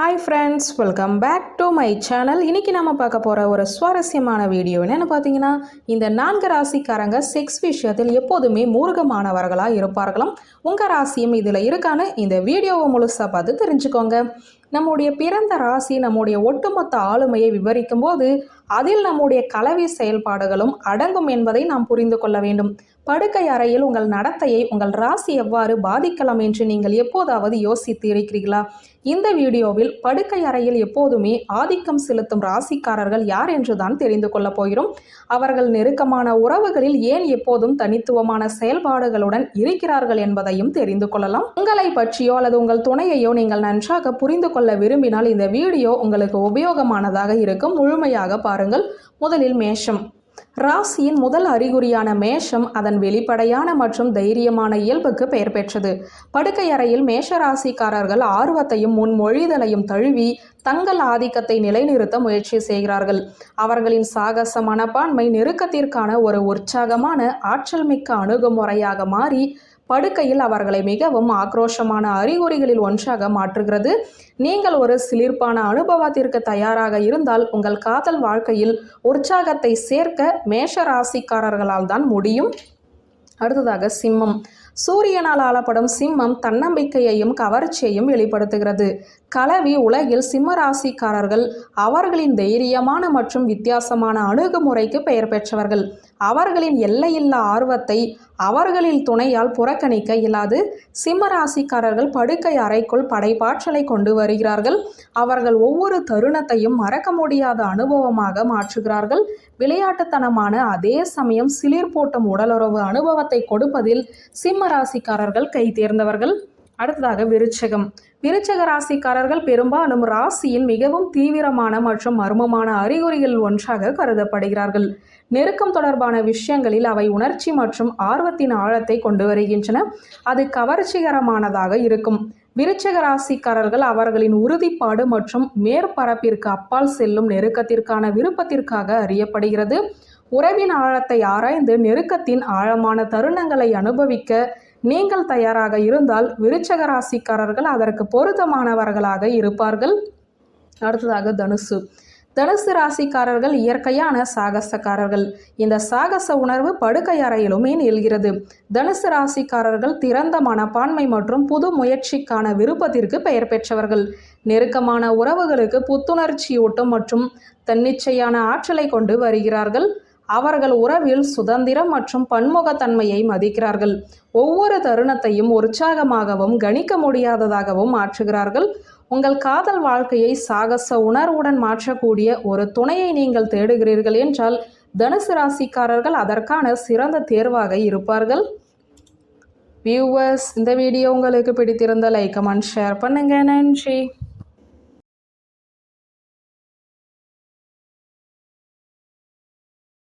Hi friends, welcome back to my channel. இன்றைக்கி நம்ம பார்க்க போகிற ஒரு சுவாரஸ்யமான வீடியோ என்னென்னு பார்த்தீங்கன்னா, இந்த 4 ராசிக்காரங்க செக்ஸ் விஷயத்தில் எப்போதுமே மூர்க்கமானவர்களாக இருப்பார்களாம். உங்கள் ராசியும் இதில் இருக்கான்னு இந்த வீடியோவை முழுசாக பார்த்து தெரிஞ்சுக்கோங்க. நம்முடைய பிறந்த ராசி நம்முடைய ஒட்டுமொத்த ஆளுமையை விவரிக்கும் போது அதில் நம்முடைய கலவை செயல்பாடுகளும் அடங்கும் என்பதை நாம் புரிந்து கொள்ள வேண்டும். படுக்கை அறையில் உங்கள் நடத்தையை உங்கள் ராசி எவ்வாறு பாதிக்கலாம் என்று நீங்கள் எப்போதாவது யோசித்து இருக்கிறீர்களா? இந்த வீடியோவில் படுக்கை அறையில் எப்போதுமே ஆதிக்கம் செலுத்தும் ராசிக்காரர்கள் யார் என்றுதான் தெரிந்து கொள்ளப் போகிறோம். அவர்கள் நெருக்கமான உறவுகளில் ஏன் எப்போதும் தனித்துவமான செயல்பாடுகளுடன் இருக்கிறார்கள் என்பதையும் தெரிந்து கொள்ளலாம். உங்களை பற்றியோ அல்லது உங்கள் துணையையோ நீங்கள் நன்றாக புரிந்து கொள்ள விரும்பினால் இந்த வீடியோ உங்களுக்கு உபயோகமானதாக இருக்கும். முழுமையாக பாருங்கள். முதலில் மேஷம். ராசியின் முதல் அறிகுறியான மேஷம் அதன் வெளிப்படையான மற்றும் தைரியமான இயல்புக்கு பெயர் பெற்றது. படுக்கை அறையில் மேஷ ராசிக்காரர்கள் ஆர்வத்தையும் முன்மொழிதலையும் தழுவி தங்கள் ஆதிக்கத்தை நிலைநிறுத்த முயற்சி செய்கிறார்கள். அவர்களின் சாகச மனப்பான்மை நெருக்கத்திற்கான ஒரு உற்சாகமான ஆற்றல் மிக்க அணுகுமுறையாக மாறி படுக்கையில் அவர்களை மிகவும் ஆக்ரோஷமான அறிகுறிகளில் ஒன்றாக மாற்றுகிறது. நீங்கள் ஒரு சிலிர்ப்பான அனுபவத்திற்கு தயாராக இருந்தால் உங்கள் காதல் வாழ்க்கையில் உற்சாகத்தை சேர்க்க மேஷ ராசிக்காரர்களால் தான் முடியும். அடுத்ததாக சிம்மம். சூரியனால் ஆளப்படும் சிம்மம் தன்னம்பிக்கையையும் கவர்ச்சியையும் வெளிப்படுத்துகிறது. கலவி உலகில் சிம்ம ராசிக்காரர்கள் அவர்களின் தைரியமான மற்றும் வித்தியாசமான அணுகுமுறைக்கு பெயர் பெற்றவர்கள். அவர்களின் எல்லையில்லா ஆர்வத்தை அவர்களின் துணையால் புறக்கணிக்க இயலாது. சிம்ம ராசிக்காரர்கள் படுக்கை அறைக்குள் படைப்பாற்றலை கொண்டு வருகிறார்கள். அவர்கள் ஒவ்வொரு தருணத்தையும் மறக்க முடியாத அனுபவமாக மாற்றுகிறார்கள். விளையாட்டுத்தனமான அதே சமயம் சிலிர்ப்பூட்டும் உடலுறவு அனுபவத்தை கொடுப்பதில் சிம்ம ராசிக்காரர்கள் கை தேர்ந்தவர்கள். அடுத்ததாக விருச்சகம். விருச்சக ராசிக்காரர்கள் பெரும்பாலும் ராசியின் மிகவும் தீவிரமான மற்றும் மர்மமான அறிகுறிகளில் ஒன்றாக கருதப்படுகிறார்கள். நெருக்கம் தொடர்பான விஷயங்களில் அவை உணர்ச்சி மற்றும் ஆர்வத்தின் ஆழத்தை கொண்டு வருகின்றன. அது கவர்ச்சிகரமானதாக இருக்கும். விருச்சக ராசிக்காரர்கள் அவர்களின் உறுதிப்பாடு மற்றும் மேற்பரப்பிற்கு அப்பால் செல்லும் நெருக்கத்திற்கான விருப்பத்திற்காக அறியப்படுகிறது. உறவின் ஆழத்தை ஆராய்ந்து நெருக்கத்தின் ஆழமான தருணங்களை அனுபவிக்க நீங்கள் தயாராக இருந்தால் விருச்சக ராசிக்காரர்கள் அதற்கு பொருத்தமானவர்களாக இருப்பார்கள். அடுத்ததாக தனுசு. தனுசு ராசிக்காரர்கள் இயற்கையான சாகசக்காரர்கள். இந்த சாகச உணர்வு படுக்கை அறையிலுமே நிகழ்கிறது. தனுசு ராசிக்காரர்கள் திறந்த மனப்பான்மை மற்றும் புது முயற்சிக்கான விருப்பத்திற்கு பெயர் பெற்றவர்கள். நெருக்கமான உறவுகளுக்கு புத்துணர்ச்சியூட்டும் மற்றும் தன்னிச்சையான ஆற்றலை கொண்டு வருகிறார்கள். அவர்கள் உறவில் சுதந்திரம் மற்றும் பன்முகத்தன்மையை மதிக்கிறார்கள். ஒவ்வொரு தருணத்தையும் உற்சாகமாகவும் கணிக்க முடியாததாகவும் மாற்றுகிறார்கள். உங்கள் காதல் வாழ்க்கையை சாகச உணர்வுடன் மாற்றக்கூடிய ஒரு துணையை நீங்கள் தேடுகிறீர்கள் என்றால் தனுசு ராசிக்காரர்கள் அதற்கான சிறந்த தேர்வாக இருப்பார்கள். வியூவர்ஸ், இந்த வீடியோ உங்களுக்கு பிடித்திருந்த லைக், கமெண்ட், ஷேர் பண்ணுங்க. நன்றி.